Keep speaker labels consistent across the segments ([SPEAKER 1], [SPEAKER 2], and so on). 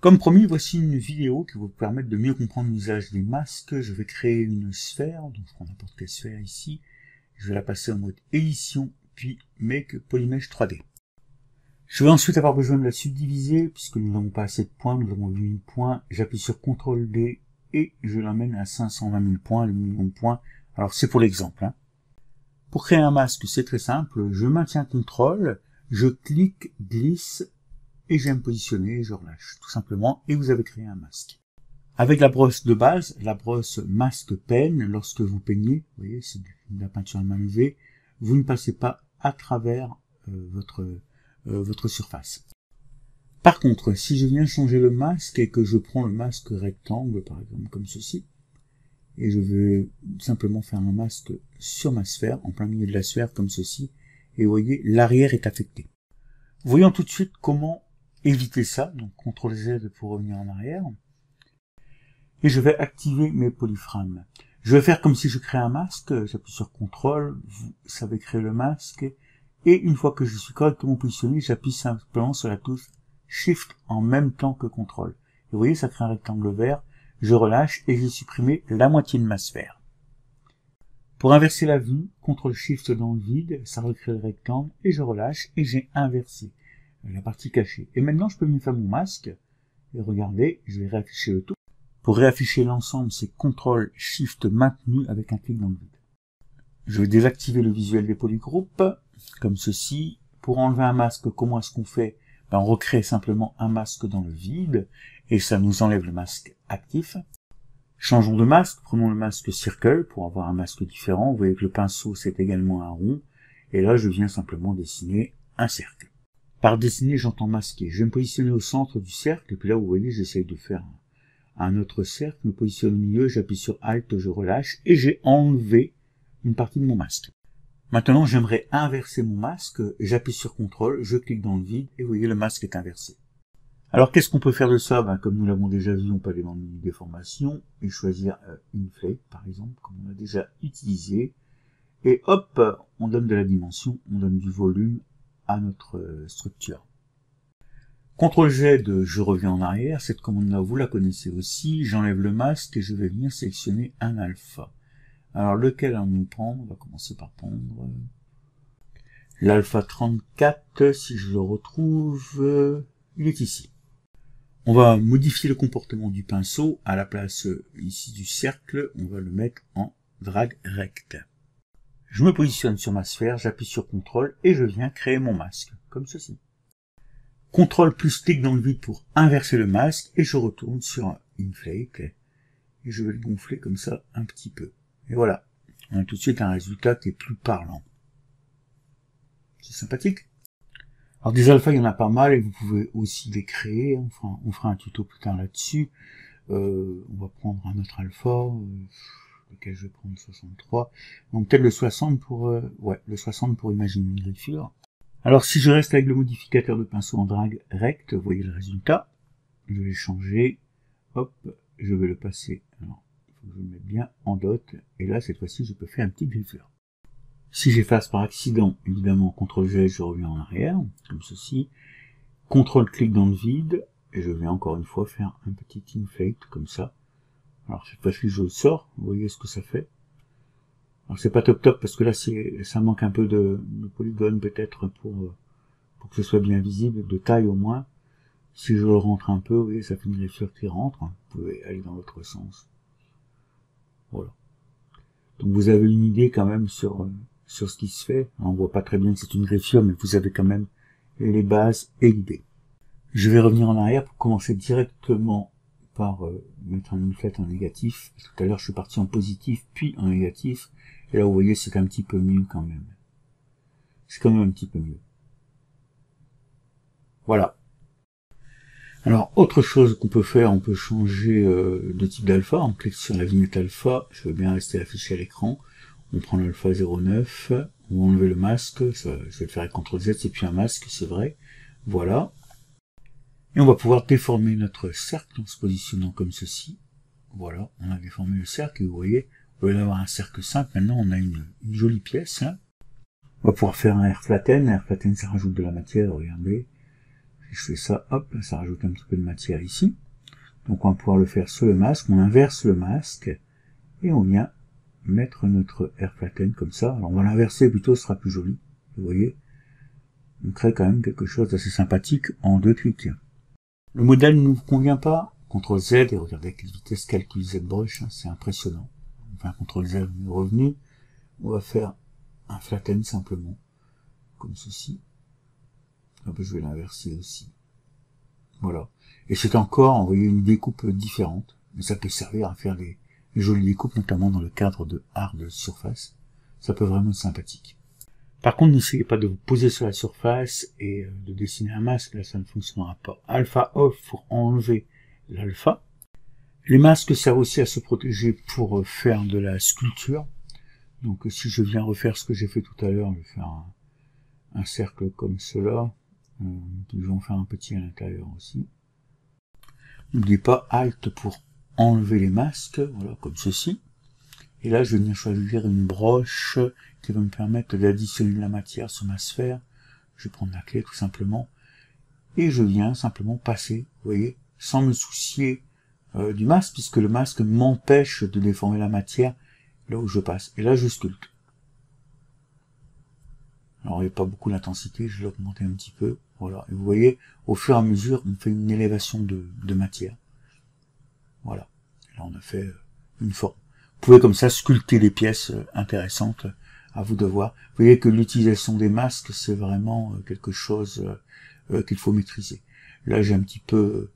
[SPEAKER 1] Comme promis, voici une vidéo qui va vous permettre de mieux comprendre l'usage des masques. Je vais créer une sphère, donc je prends n'importe quelle sphère ici. Je vais la passer en mode édition, puis Make Polymesh 3D. Je vais ensuite avoir besoin de la subdiviser, puisque nous n'avons pas assez de points, nous avons 8000 points. J'appuie sur CTRL D et je l'emmène à 520 000 points, le million de points. Alors c'est pour l'exemple. Pour créer un masque, c'est très simple. Je maintiens CTRL, je clique, glisse, et j'aime positionner, je relâche, tout simplement, et vous avez créé un masque. Avec la brosse de base, la brosse masque peigne, lorsque vous peignez, vous voyez, c'est de la peinture à main levée, vous ne passez pas à travers votre surface. Par contre, si je viens changer le masque et que je prends le masque rectangle, par exemple, comme ceci, et je veux simplement faire un masque sur ma sphère, en plein milieu de la sphère, comme ceci, et vous voyez, l'arrière est affecté. Voyons tout de suite comment éviter ça, donc CTRL Z pour revenir en arrière. Et je vais activer mes polyframes. Je vais faire comme si je crée un masque, j'appuie sur CTRL, vous savez créer le masque, et une fois que je suis correctement positionné, j'appuie simplement sur la touche Shift en même temps que CTRL. Et vous voyez, ça crée un rectangle vert, je relâche et j'ai supprimé la moitié de ma sphère. Pour inverser la vue, CTRL Shift dans le vide, ça recrée le rectangle, et je relâche, et j'ai inversé la partie cachée. Et maintenant, je peux venir faire mon masque, et regardez, je vais réafficher le tout. Pour réafficher l'ensemble, c'est CTRL Shift maintenu avec un clic dans le vide. Je vais désactiver le visuel des polygroupes, comme ceci. Pour enlever un masque, comment est-ce qu'on fait? On recrée simplement un masque dans le vide, et ça nous enlève le masque actif. Changeons de masque, prenons le masque Circle pour avoir un masque différent. Vous voyez que le pinceau, c'est également un rond, et là, je viens simplement dessiner un cercle. Par dessiner, j'entends masquer. Je vais me positionner au centre du cercle, et puis là, vous voyez, j'essaye de faire un autre cercle, me positionne au milieu, j'appuie sur Alt, je relâche, et j'ai enlevé une partie de mon masque. Maintenant, j'aimerais inverser mon masque, j'appuie sur CTRL, je clique dans le vide, et vous voyez, le masque est inversé. Alors, qu'est-ce qu'on peut faire de ça? Comme nous l'avons déjà vu, on peut aller dans le menu déformation, et choisir Inflate, par exemple, comme on a déjà utilisé, et hop, on donne de la dimension, on donne du volume à notre structure. CTRL Z, je reviens en arrière, cette commande-là, vous la connaissez aussi, j'enlève le masque et je vais venir sélectionner un alpha. Alors, lequel allons-nous prendre? On va commencer par prendre l'alpha 34, si je le retrouve, il est ici. On va modifier le comportement du pinceau, à la place ici du cercle, on va le mettre en drag rect. Je me positionne sur ma sphère, j'appuie sur CTRL et je viens créer mon masque, comme ceci. CTRL plus clic dans le vide pour inverser le masque et je retourne sur Inflate et je vais le gonfler comme ça un petit peu. Et voilà, on a tout de suite un résultat qui est plus parlant. C'est sympathique. Alors des alphas, il y en a pas mal et vous pouvez aussi les créer. Enfin, on fera un tuto plus tard là-dessus. On va prendre un autre alpha, lequel je vais prendre 63. Donc peut-être le 60 pour, le 60 pour imaginer une griffure. Alors si je reste avec le modificateur de pinceau en drag rect, vous voyez le résultat. Je vais changer, hop, je vais le passer. Alors, il faut que je le mette bien en dot. Et là, cette fois-ci, je peux faire un petit griffure. Si j'efface par accident, évidemment, CTRL G, je reviens en arrière, comme ceci. CTRL clic dans le vide, et je vais encore une fois faire un petit inflate, comme ça. Alors cette fois-ci, je le sors, vous voyez ce que ça fait. Alors c'est pas top top, parce que là, ça manque un peu de polygone, peut-être, pour que ce soit bien visible, de taille au moins. Si je le rentre un peu, vous voyez, ça fait une griffure qui rentre. Vous pouvez aller dans l'autre sens. Voilà. Donc vous avez une idée quand même sur ce qui se fait. On voit pas très bien que c'est une griffure, mais vous avez quand même les bases et l'idée. Je vais revenir en arrière pour commencer directement par mettre un inflate en négatif. Tout à l'heure, je suis parti en positif, puis en négatif. Et là, vous voyez, c'est un petit peu mieux quand même. C'est quand même un petit peu mieux. Voilà. Alors, autre chose qu'on peut faire, on peut changer de type d'alpha. On clique sur la vignette alpha. Je veux bien rester affiché à l'écran. On prend l'alpha 09. On va enlever le masque. Je vais le faire avec CTRL Z. C'est plus un masque, c'est vrai. Voilà. Et on va pouvoir déformer notre cercle en se positionnant comme ceci. Voilà. On a déformé le cercle. Et vous voyez, au lieu d'avoir un cercle simple, maintenant on a une jolie pièce. On va pouvoir faire un air flatten. Air flatten, ça rajoute de la matière. Regardez. Si je fais ça, hop, ça rajoute un petit peu de matière ici. Donc on va pouvoir le faire sur le masque, on inverse le masque, et on vient mettre notre air flatten comme ça. Alors on va l'inverser plutôt, ce sera plus joli. Vous voyez, on crée quand même quelque chose d'assez sympathique en 2 clics. Le modèle ne nous convient pas. CTRL Z, et regardez avec vitesse calcul ZBrush, hein, c'est impressionnant. Enfin, CTRL Z est revenu. On va faire un flatten simplement, comme ceci. Hop, je vais l'inverser aussi. Voilà. Et c'est encore, vous voyez, une découpe différente. Mais ça peut servir à faire des jolies découpes, notamment dans le cadre de art de surface. Ça peut vraiment être sympathique. Par contre, n'essayez pas de vous poser sur la surface et de dessiner un masque, là ça ne fonctionnera pas. Alpha off pour enlever l'alpha. Les masques servent aussi à se protéger pour faire de la sculpture. Donc si je viens refaire ce que j'ai fait tout à l'heure, je vais faire un cercle comme cela. Je vais en faire un petit à l'intérieur aussi. N'oubliez pas Alt pour enlever les masques, voilà, comme ceci. Et là, je vais venir choisir une broche qui va me permettre d'additionner de la matière sur ma sphère. Je vais prendre la clé tout simplement. Et je viens simplement passer, vous voyez, sans me soucier du masque, puisque le masque m'empêche de déformer la matière là où je passe. Et là, je sculpte. Alors, il n'y a pas beaucoup d'intensité, je vais l'augmenter un petit peu. Voilà. Et vous voyez, au fur et à mesure, on fait une élévation de matière. Voilà. Là, on a fait une forme. Vous pouvez comme ça sculpter des pièces intéressantes, à vous de voir. Vous voyez que l'utilisation des masques, c'est vraiment quelque chose qu'il faut maîtriser. Là, j'ai un petit peu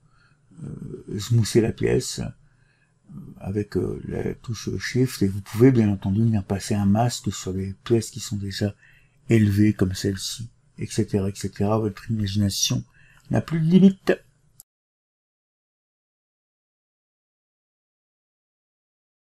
[SPEAKER 1] smoothé la pièce avec la touche Shift, et vous pouvez bien entendu venir passer un masque sur des pièces qui sont déjà élevées, comme celle-ci, etc., etc. Votre imagination n'a plus de limite.